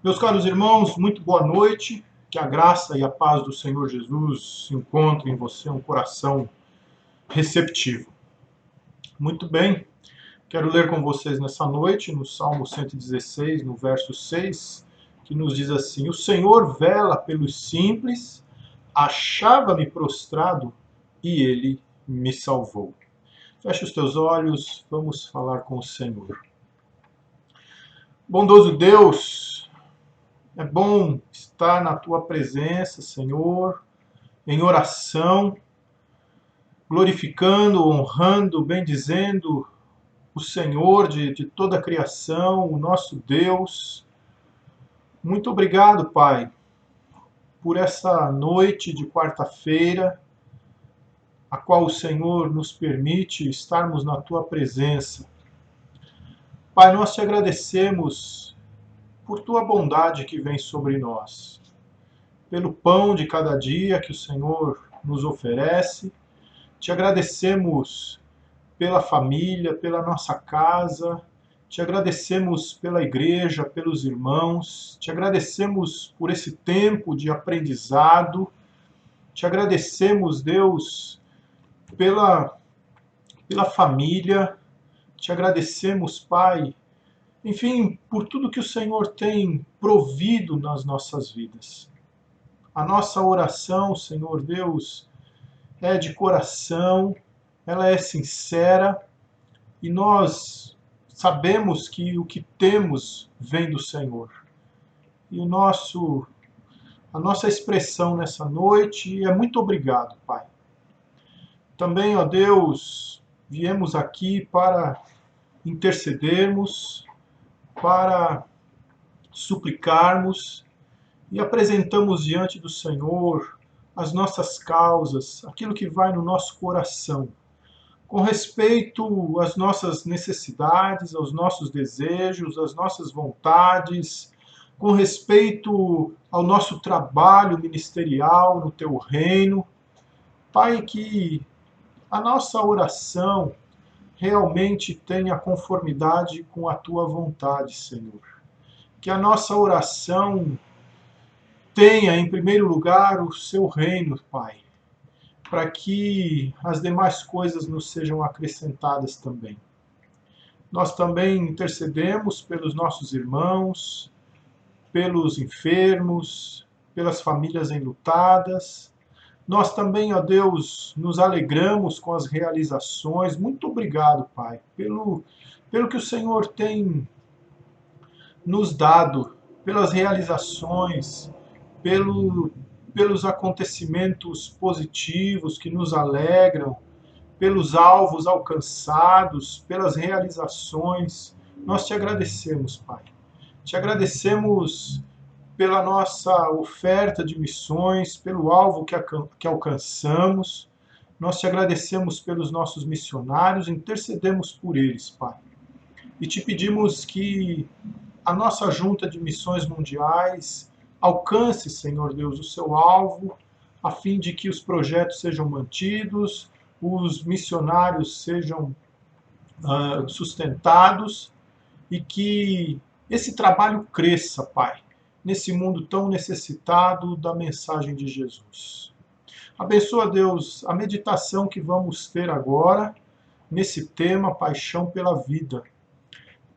Meus caros irmãos, muito boa noite. Que a graça e a paz do Senhor Jesus encontrem em você um coração receptivo. Muito bem, quero ler com vocês nessa noite, no Salmo 116, no verso 6, que nos diz assim: O Senhor vela pelos simples, achava-me prostrado e ele me salvou. Feche os teus olhos, vamos falar com o Senhor. Bondoso Deus, é bom estar na tua presença, Senhor, em oração, glorificando, honrando, bendizendo o Senhor de toda a criação, o nosso Deus. Muito obrigado, Pai, por essa noite de quarta-feira, a qual o Senhor nos permite estarmos na tua presença. Pai, nós te agradecemos por tua bondade que vem sobre nós, pelo pão de cada dia que o Senhor nos oferece. Te agradecemos pela família, pela nossa casa, te agradecemos pela igreja, pelos irmãos, te agradecemos por esse tempo de aprendizado, te agradecemos, Deus, pela família, te agradecemos, Pai, enfim, por tudo que o Senhor tem provido nas nossas vidas. A nossa oração, Senhor Deus, é de coração, ela é sincera e nós sabemos que o que temos vem do Senhor. E a nossa expressão nessa noite é muito obrigado, Pai. Também, ó Deus, viemos aqui para intercedermos, para suplicarmos e apresentamos diante do Senhor as nossas causas, aquilo que vai no nosso coração, com respeito às nossas necessidades, aos nossos desejos, às nossas vontades, com respeito ao nosso trabalho ministerial no Teu reino. Pai, que a nossa oração realmente tenha conformidade com a tua vontade, Senhor. Que a nossa oração tenha, em primeiro lugar, o seu reino, Pai, para que as demais coisas nos sejam acrescentadas também. Nós também intercedemos pelos nossos irmãos, pelos enfermos, pelas famílias enlutadas. Nós também, ó Deus, nos alegramos com as realizações. Muito obrigado, Pai, pelo que o Senhor tem nos dado, pelas realizações, pelo, pelos acontecimentos positivos que nos alegram, pelos alvos alcançados, pelas realizações. Nós te agradecemos, Pai. Te agradecemos pela nossa oferta de missões, pelo alvo que alcançamos. Nós te agradecemos pelos nossos missionários, intercedemos por eles, Pai. E te pedimos que a nossa junta de missões mundiais alcance, Senhor Deus, o seu alvo, a fim de que os projetos sejam mantidos, os missionários sejam sustentados e que esse trabalho cresça, Pai, nesse mundo tão necessitado da mensagem de Jesus. Abençoa, Deus, a meditação que vamos ter agora nesse tema, paixão pela vida.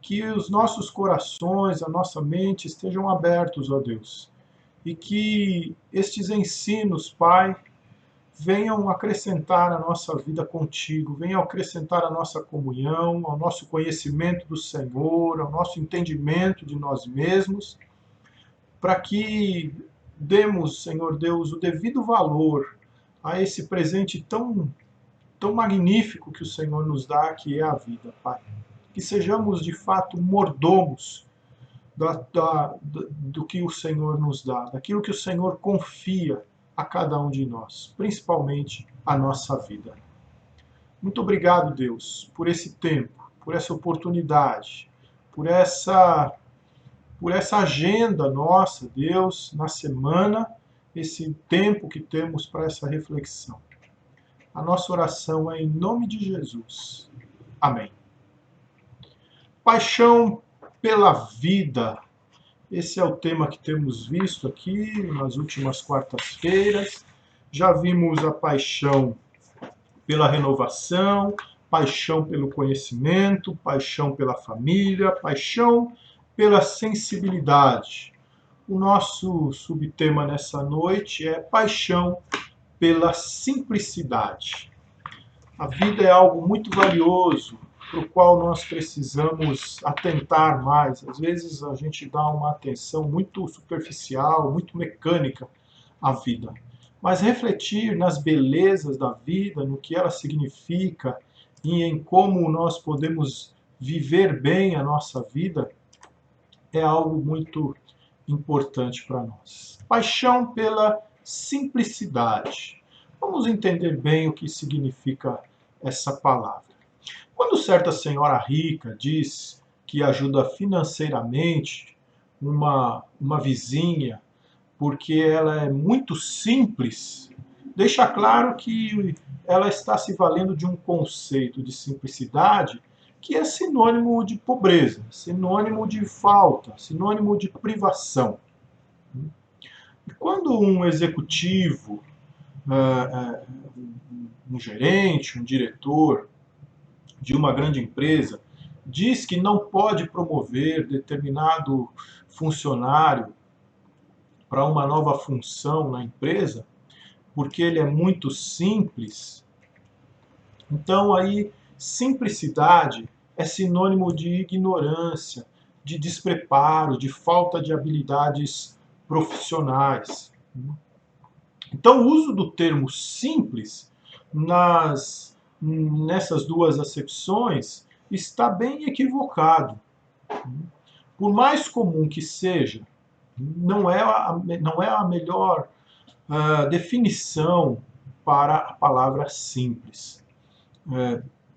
Que os nossos corações, a nossa mente estejam abertos, ó Deus, e que estes ensinos, Pai, venham acrescentar a nossa vida contigo, venham acrescentar a nossa comunhão, ao nosso conhecimento do Senhor, ao nosso entendimento de nós mesmos, para que demos, Senhor Deus, o devido valor a esse presente tão magnífico que o Senhor nos dá, que é a vida, Pai. Que sejamos, de fato, mordomos do que o Senhor nos dá, daquilo que o Senhor confia a cada um de nós, principalmente a nossa vida. Muito obrigado, Deus, por esse tempo, por essa oportunidade, por essa agenda nossa, Deus, na semana, esse tempo que temos para essa reflexão. A nossa oração é em nome de Jesus. Amém. Paixão pela vida. Esse é o tema que temos visto aqui nas últimas quartas-feiras. Já vimos a paixão pela renovação, paixão pelo conhecimento, paixão pela família, paixão pela sensibilidade. O nosso subtema nessa noite é paixão pela simplicidade. A vida é algo muito valioso, para o qual nós precisamos atentar mais. Às vezes a gente dá uma atenção muito superficial, muito mecânica à vida. Mas refletir nas belezas da vida, no que ela significa e em como nós podemos viver bem a nossa vida, é algo muito importante para nós. Paixão pela simplicidade. Vamos entender bem o que significa essa palavra. Quando certa senhora rica diz que ajuda financeiramente uma vizinha porque ela é muito simples, deixa claro que ela está se valendo de um conceito de simplicidade que é sinônimo de pobreza, sinônimo de falta, sinônimo de privação. E quando um executivo, um gerente, um diretor de uma grande empresa diz que não pode promover determinado funcionário para uma nova função na empresa, porque ele é muito simples, então aí simplicidade é sinônimo de ignorância, de despreparo, de falta de habilidades profissionais. Então o uso do termo simples nessas duas acepções está bem equivocado. Por mais comum que seja, não é a melhor definição para a palavra simples.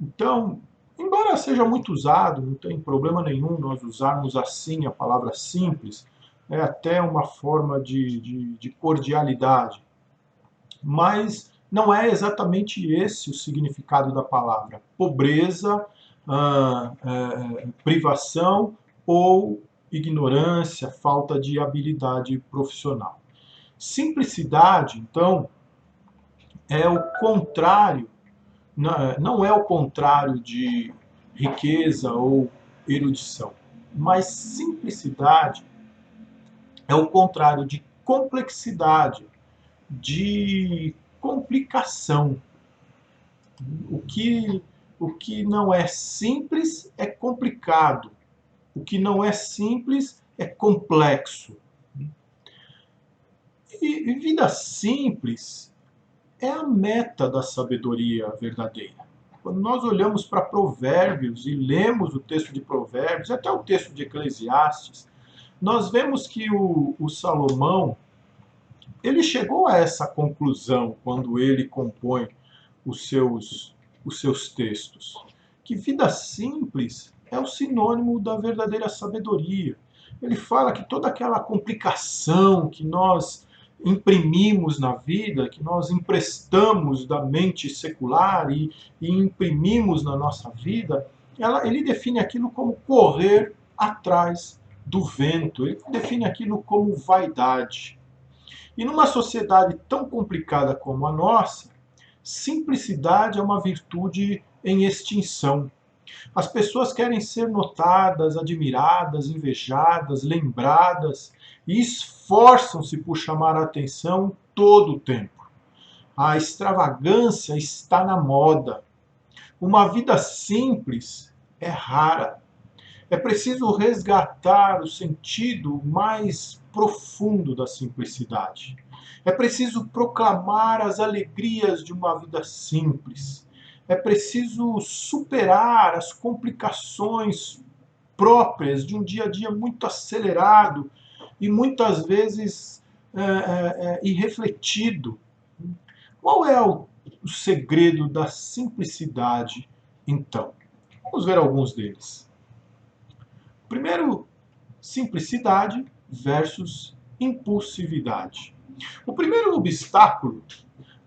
Então, embora seja muito usado, não tem problema nenhum nós usarmos assim a palavra simples, é até uma forma de cordialidade. Mas não é exatamente esse o significado da palavra. Pobreza privação ou ignorância, falta de habilidade profissional. Simplicidade, então, é o contrário, não é o contrário de riqueza ou erudição, mas simplicidade é o contrário de complexidade, de complicação. O que, o que não é simples é complicado. O que não é simples é complexo. E vida simples é a meta da sabedoria verdadeira. Quando nós olhamos para Provérbios e lemos o texto de Provérbios, até o texto de Eclesiastes, nós vemos que o Salomão ele chegou a essa conclusão quando ele compõe os seus textos, que vida simples é o sinônimo da verdadeira sabedoria. Ele fala que toda aquela complicação que nós imprimimos na vida, que nós emprestamos da mente secular e imprimimos na nossa vida, ele define aquilo como correr atrás do vento, ele define aquilo como vaidade. E numa sociedade tão complicada como a nossa, simplicidade é uma virtude em extinção. As pessoas querem ser notadas, admiradas, invejadas, lembradas e esforçam-se por chamar a atenção todo o tempo. A extravagância está na moda. Uma vida simples é rara. É preciso resgatar o sentido mais profundo da simplicidade. É preciso proclamar as alegrias de uma vida simples. É preciso superar as complicações próprias de um dia a dia muito acelerado e muitas vezes irrefletido. Qual é o segredo da simplicidade, então? Vamos ver alguns deles. Primeiro, simplicidade versus impulsividade. O primeiro obstáculo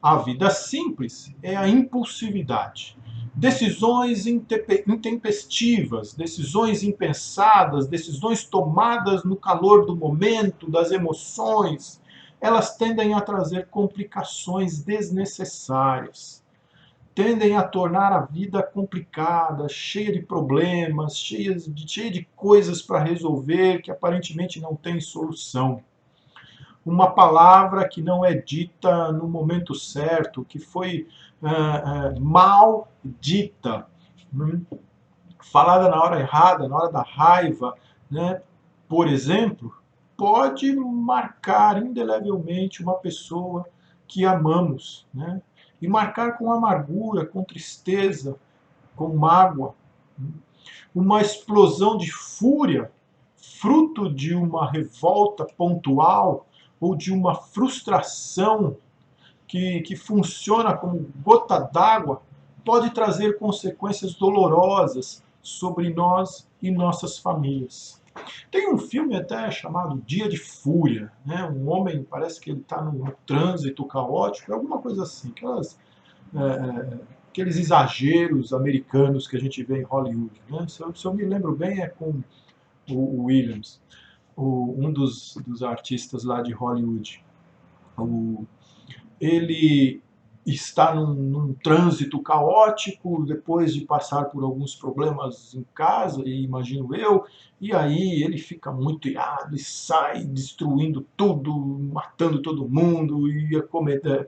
à vida simples é a impulsividade. Decisões intempestivas, decisões impensadas, decisões tomadas no calor do momento, das emoções, elas tendem a trazer complicações desnecessárias. Tendem a tornar a vida complicada, cheia de problemas, cheia de coisas para resolver que aparentemente não tem solução. Uma palavra que não é dita no momento certo, que foi mal dita, falada na hora errada, na hora da raiva, né? Por exemplo, pode marcar indelevelmente uma pessoa que amamos, né? E marcar com amargura, com tristeza, com mágoa. Uma explosão de fúria, fruto de uma revolta pontual ou de uma frustração que funciona como gota d'água, pode trazer consequências dolorosas sobre nós e nossas famílias. Tem um filme até chamado Dia de Fúria, né? Um homem, parece que ele está num trânsito caótico, alguma coisa assim, aqueles exageros americanos que a gente vê em Hollywood. Né? Se eu me lembro bem, é com o Williams, um dos artistas lá de Hollywood. Ele está num trânsito caótico, depois de passar por alguns problemas em casa, e imagino eu, e aí ele fica muito irado e sai destruindo tudo, matando todo mundo e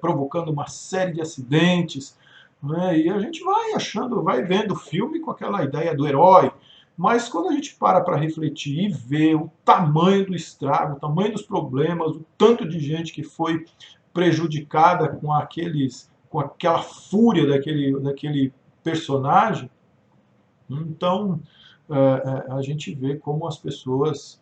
provocando uma série de acidentes, né? E a gente vai achando, vai vendo o filme com aquela ideia do herói, mas quando a gente para refletir e ver o tamanho do estrago, o tamanho dos problemas, o tanto de gente que foi prejudicada com aquela fúria daquele personagem, então a gente vê como as pessoas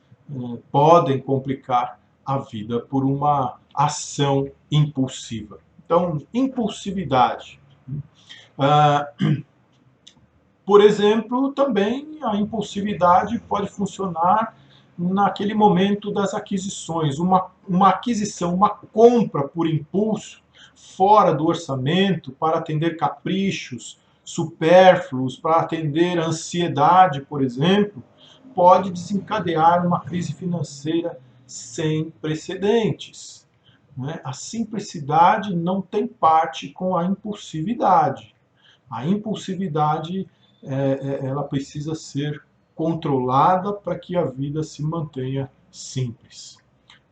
podem complicar a vida por uma ação impulsiva. Então, impulsividade. Por exemplo, também a impulsividade pode funcionar naquele momento das aquisições. Uma aquisição, uma compra por impulso, fora do orçamento, para atender caprichos, supérfluos para atender a ansiedade, por exemplo, pode desencadear uma crise financeira sem precedentes. Né? A simplicidade não tem parte com a impulsividade. A impulsividade ela precisa ser controlada para que a vida se mantenha simples.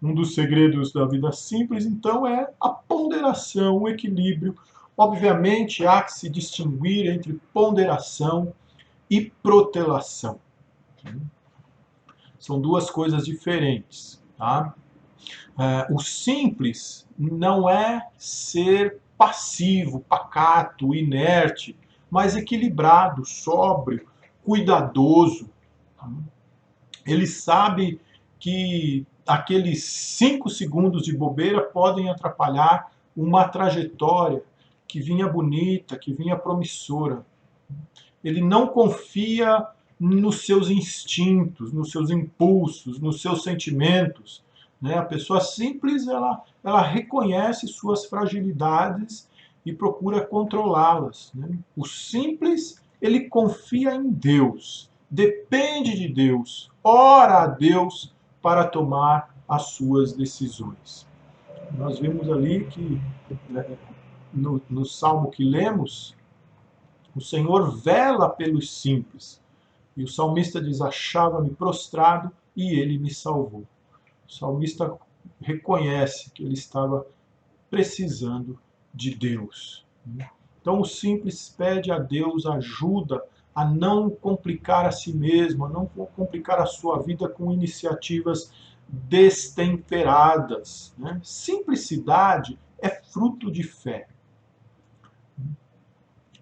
Um dos segredos da vida simples, então, é a ponderação, o equilíbrio. Obviamente, há que se distinguir entre ponderação e protelação. São duas coisas diferentes. Tá? O simples não é ser passivo, pacato, inerte, mas equilibrado, sóbrio, cuidadoso. Ele sabe que aqueles 5 segundos de bobeira podem atrapalhar uma trajetória que vinha bonita, que vinha promissora. Ele não confia nos seus instintos, nos seus impulsos, nos seus sentimentos. Né? A pessoa simples, ela reconhece suas fragilidades e procura controlá-las. Né? O simples, ele confia em Deus, depende de Deus, ora a Deus para tomar as suas decisões. Nós vimos ali que, no salmo que lemos, o Senhor vela pelos simples. E o salmista diz: achava-me prostrado e ele me salvou. O salmista reconhece que ele estava precisando de Deus. Então o simples pede a Deus ajuda a não complicar a si mesmo, a não complicar a sua vida com iniciativas destemperadas. Né? Simplicidade é fruto de fé.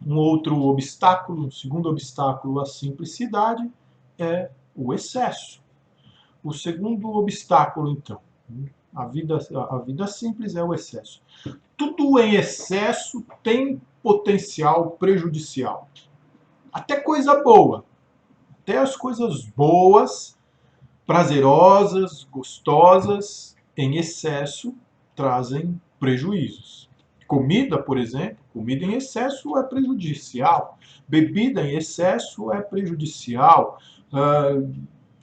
Um outro obstáculo, um segundo obstáculo à simplicidade é o excesso. O segundo obstáculo, então, a vida simples é o excesso. Tudo em excesso tem potencial prejudicial. Até coisa boa. Até as coisas boas, prazerosas, gostosas, em excesso, trazem prejuízos. Comida, por exemplo, comida em excesso é prejudicial. Bebida em excesso é prejudicial.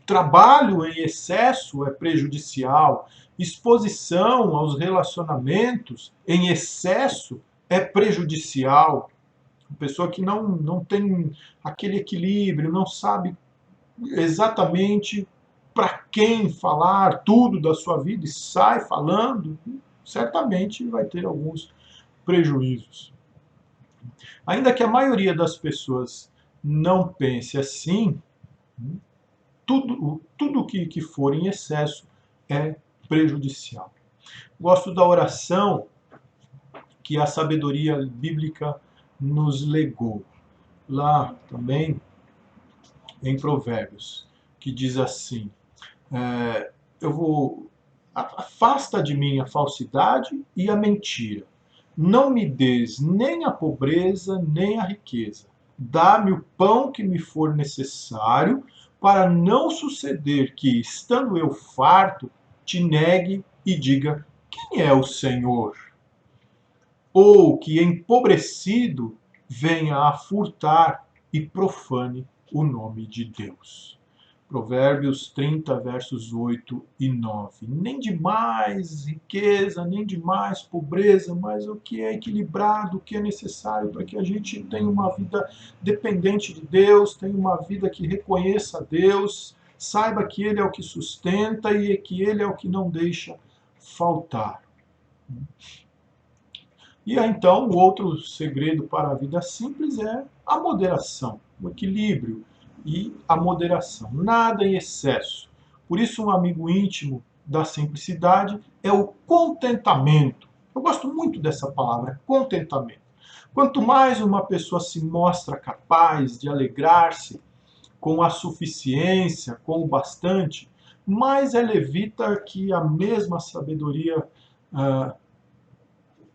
Trabalho em excesso é prejudicial. Exposição aos relacionamentos em excesso é prejudicial. A pessoa que não tem aquele equilíbrio, não sabe exatamente para quem falar tudo da sua vida e sai falando, certamente vai ter alguns prejuízos. Ainda que a maioria das pessoas não pense assim, tudo que for em excesso é prejudicial. Gosto da oração que a sabedoria bíblica nos legou. Lá também em Provérbios, que diz assim: afasta de mim a falsidade e a mentira. Não me des nem a pobreza, nem a riqueza. Dá-me o pão que me for necessário, para não suceder que, estando eu farto, te negue e diga: quem é o Senhor? Ou que, empobrecido, venha a furtar e profane o nome de Deus. Provérbios 30, versos 8 e 9. Nem de mais riqueza, nem de mais pobreza, mas o que é equilibrado, o que é necessário para que a gente tenha uma vida dependente de Deus, tenha uma vida que reconheça a Deus, saiba que Ele é o que sustenta e que Ele é o que não deixa faltar. E então, o outro segredo para a vida simples é a moderação, o equilíbrio e a moderação. Nada em excesso. Por isso, um amigo íntimo da simplicidade é o contentamento. Eu gosto muito dessa palavra, contentamento. Quanto mais uma pessoa se mostra capaz de alegrar-se com a suficiência, com o bastante, mais ela evita que a mesma sabedoria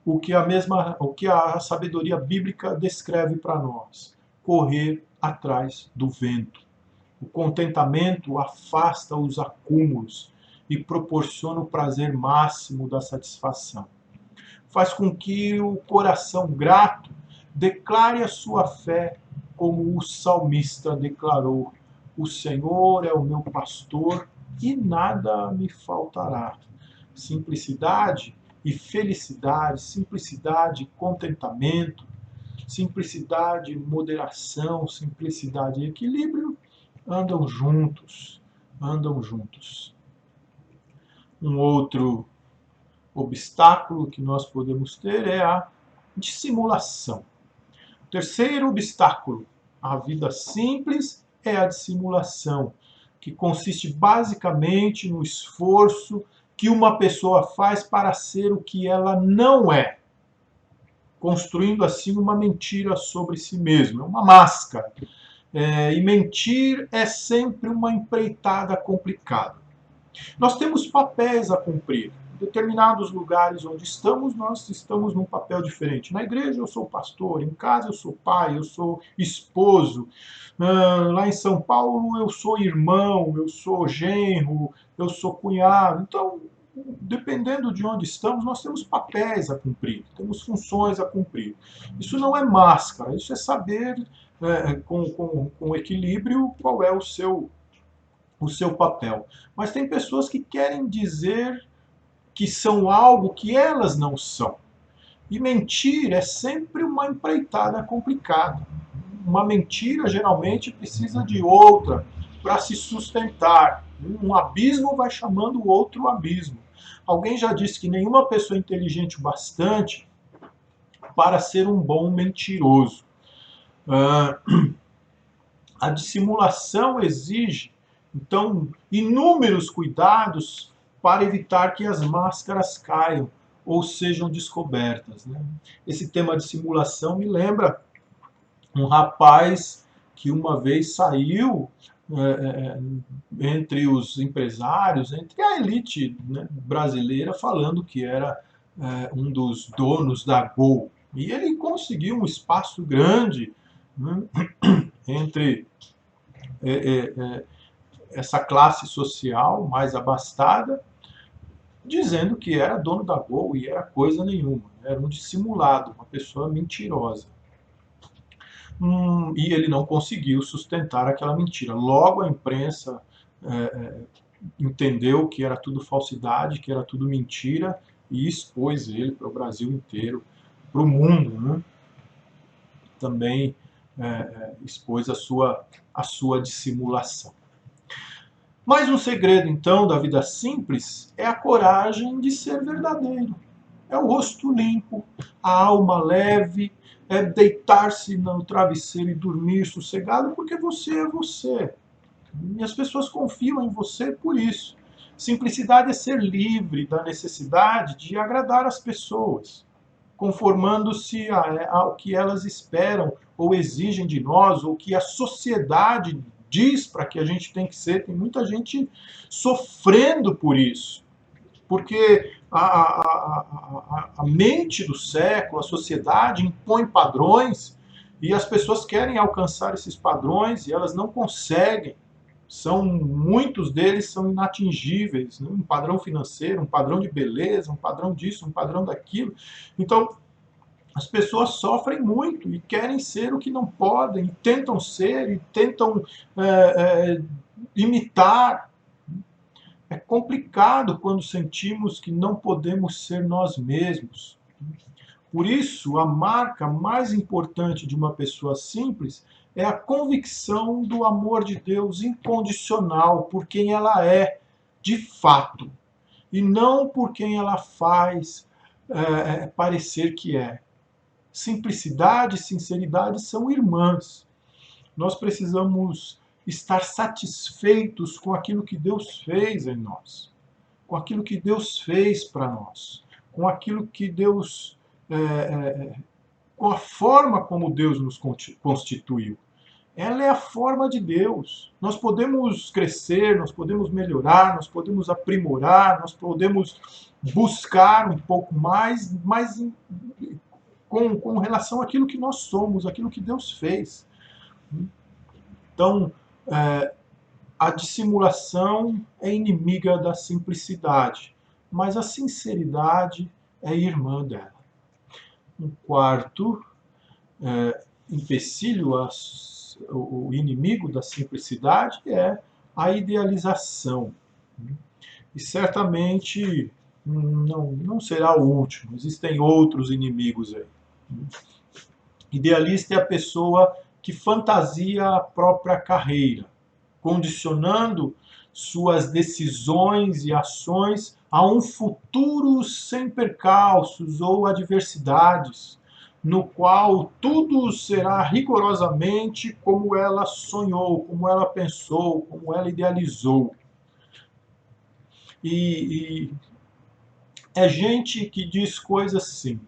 o que a sabedoria bíblica descreve para nós: correr atrás do vento. O contentamento afasta os acúmulos e proporciona o prazer máximo da satisfação. Faz com que o coração grato Declare a sua fé como o salmista declarou: o Senhor é o meu pastor e nada me faltará. Simplicidade e felicidade, simplicidade e contentamento, simplicidade e moderação, simplicidade e equilíbrio andam juntos, andam juntos. Um outro obstáculo que nós podemos ter é a dissimulação. O terceiro obstáculo à vida simples é a dissimulação, que consiste basicamente no esforço que uma pessoa faz para ser o que ela não é, construindo assim uma mentira sobre si mesma, é uma máscara. E mentir é sempre uma empreitada complicada. Nós temos papéis a cumprir. Em determinados lugares onde estamos, nós estamos num papel diferente. Na igreja eu sou pastor, em casa eu sou pai, eu sou esposo. Lá em São Paulo eu sou irmão, eu sou genro, eu sou cunhado. Então, dependendo de onde estamos, nós temos papéis a cumprir, temos funções a cumprir. Isso não é máscara, isso é saber com equilíbrio qual é o seu papel. Mas tem pessoas que querem dizer que são algo que elas não são. E mentir é sempre uma empreitada complicada. Uma mentira geralmente precisa de outra para se sustentar. Um abismo vai chamando o outro abismo. Alguém já disse que nenhuma pessoa é inteligente o bastante para ser um bom mentiroso. A dissimulação exige, então, inúmeros cuidados para evitar que as máscaras caiam ou sejam descobertas. Né? Esse tema de simulação me lembra um rapaz que uma vez saiu entre os empresários, entre a elite, né, brasileira, falando que era um dos donos da Gol. E ele conseguiu um espaço grande, né, entre essa classe social mais abastada, dizendo que era dono da Gol e era coisa nenhuma. Era um dissimulado, uma pessoa mentirosa. E ele não conseguiu sustentar aquela mentira. Logo a imprensa entendeu que era tudo falsidade, que era tudo mentira, e expôs ele para o Brasil inteiro, para o mundo, né? Também expôs a sua dissimulação. Mais um segredo, então, da vida simples é a coragem de ser verdadeiro. É o rosto limpo, a alma leve, é deitar-se no travesseiro e dormir sossegado, porque você é você. E as pessoas confiam em você por isso. Simplicidade é ser livre da necessidade de agradar as pessoas, conformando-se ao que elas esperam ou exigem de nós, ou que a sociedade diz para que a gente tem que ser. Tem muita gente sofrendo por isso, porque a mente do século, a sociedade impõe padrões e as pessoas querem alcançar esses padrões e elas não conseguem. Muitos deles são inatingíveis, né? Um padrão financeiro, um padrão de beleza, um padrão disso, um padrão daquilo. Então, as pessoas sofrem muito e querem ser o que não podem, e tentam ser, e tentam imitar. É complicado quando sentimos que não podemos ser nós mesmos. Por isso, a marca mais importante de uma pessoa simples é a convicção do amor de Deus incondicional por quem ela é, de fato, e não por quem ela faz parecer que é. Simplicidade e sinceridade são irmãs. Nós precisamos estar satisfeitos com aquilo que Deus fez em nós, com aquilo que Deus fez para nós, com aquilo que Deus, com a forma como Deus nos constituiu. Ela é a forma de Deus. Nós podemos crescer, nós podemos melhorar, nós podemos aprimorar, nós podemos buscar um pouco mais, mas com relação àquilo que nós somos, aquilo que Deus fez. Então, a dissimulação é inimiga da simplicidade, mas a sinceridade é irmã dela. Um quarto empecilho, o inimigo da simplicidade é a idealização. E certamente não será o último, existem outros inimigos aí. Idealista é a pessoa que fantasia a própria carreira, condicionando suas decisões e ações a um futuro sem percalços ou adversidades, no qual tudo será rigorosamente como ela sonhou, como ela pensou, como ela idealizou. E é gente que diz coisas assim: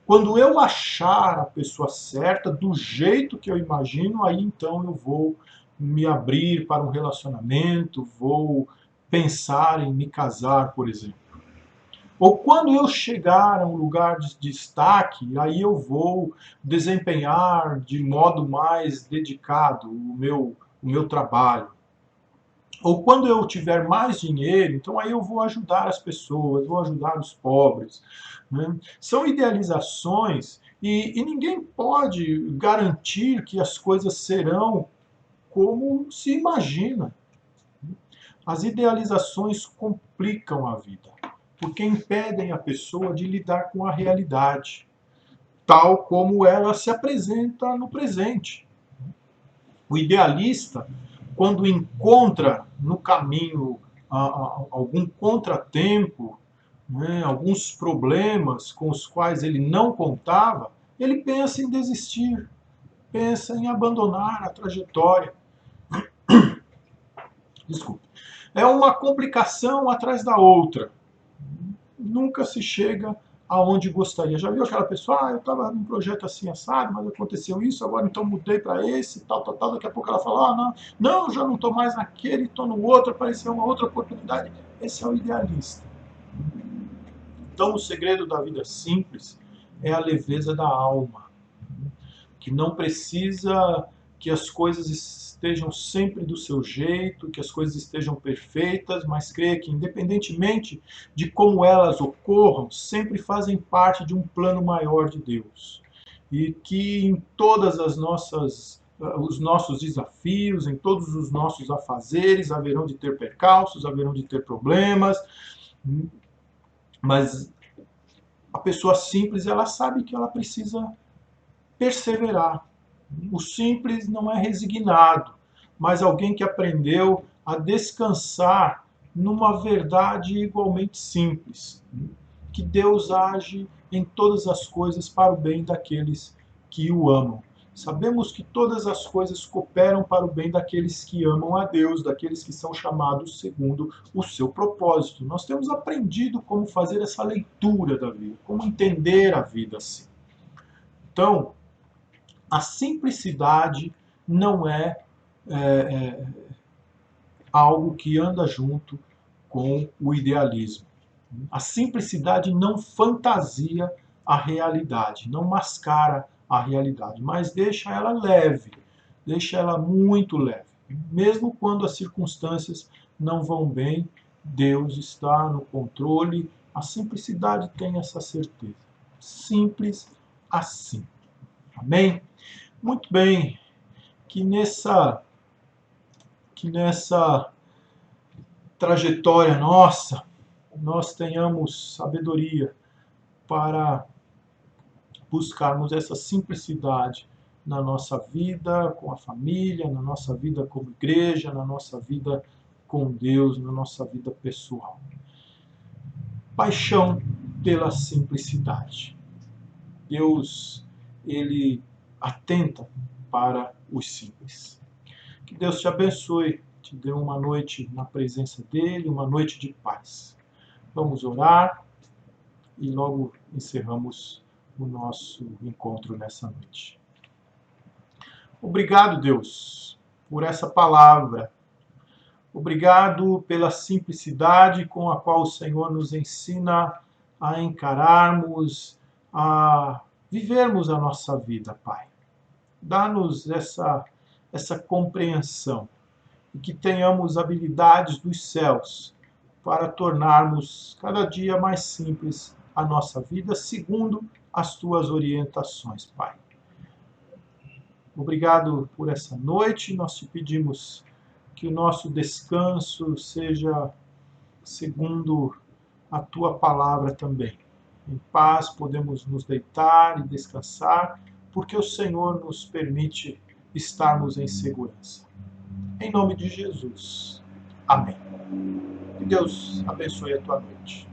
quando eu achar a pessoa certa, do jeito que eu imagino, aí então eu vou me abrir para um relacionamento, vou pensar em me casar, por exemplo. Ou quando eu chegar a um lugar de destaque, aí eu vou desempenhar de modo mais dedicado o meu trabalho. Ou quando eu tiver mais dinheiro, então aí eu vou ajudar as pessoas, vou ajudar os pobres. Né? São idealizações e ninguém pode garantir que as coisas serão como se imagina. As idealizações complicam a vida, porque impedem a pessoa de lidar com a realidade, tal como ela se apresenta no presente. O idealista, quando encontra no caminho algum contratempo, né, alguns problemas com os quais ele não contava, ele pensa em desistir, pensa em abandonar a trajetória. Desculpe. É uma complicação atrás da outra. Nunca se chega aonde gostaria. Já viu aquela pessoa, eu estava num projeto assim assado, mas aconteceu isso, agora então mudei para esse, tal, tal, tal. Daqui a pouco ela fala, não, já não estou mais naquele, estou no outro, apareceu uma outra oportunidade. Esse é o idealista. Então, o segredo da vida simples é a leveza da alma, que não precisa que as coisas estejam sempre do seu jeito, que as coisas estejam perfeitas, mas creia que, independentemente de como elas ocorram, sempre fazem parte de um plano maior de Deus. E que em todas as nossas os nossos desafios, em todos os nossos afazeres, haverão de ter percalços, haverão de ter problemas, mas a pessoa simples, ela sabe que ela precisa perseverar. O simples não é resignado, mas alguém que aprendeu a descansar numa verdade igualmente simples, que Deus age em todas as coisas para o bem daqueles que o amam. Sabemos que todas as coisas cooperam para o bem daqueles que amam a Deus, daqueles que são chamados segundo o seu propósito. Nós temos aprendido como fazer essa leitura da vida, como entender a vida assim. Então, a simplicidade não é algo que anda junto com o idealismo. A simplicidade não fantasia a realidade, não mascara a realidade, mas deixa ela leve, deixa ela muito leve. Mesmo quando as circunstâncias não vão bem, Deus está no controle. A simplicidade tem essa certeza. Simples assim. Amém? Muito bem. Que nessa trajetória nossa, nós tenhamos sabedoria para buscarmos essa simplicidade na nossa vida com a família, na nossa vida como igreja, na nossa vida com Deus, na nossa vida pessoal. Paixão pela simplicidade. Deus, ele atenta para os simples. Que Deus te abençoe, te dê uma noite na presença dele, uma noite de paz. Vamos orar e logo encerramos o nosso encontro nessa noite. Obrigado, Deus, por essa palavra. Obrigado pela simplicidade com a qual o Senhor nos ensina a encararmos, a vivermos a nossa vida, Pai. Dá-nos essa compreensão e que tenhamos habilidades dos céus para tornarmos cada dia mais simples a nossa vida, segundo as tuas orientações, Pai. Obrigado por essa noite. Nós te pedimos que o nosso descanso seja segundo a tua palavra também. Em paz podemos nos deitar e descansar, porque o Senhor nos permite estarmos em segurança. Em nome de Jesus. Amém. Que Deus abençoe a tua noite.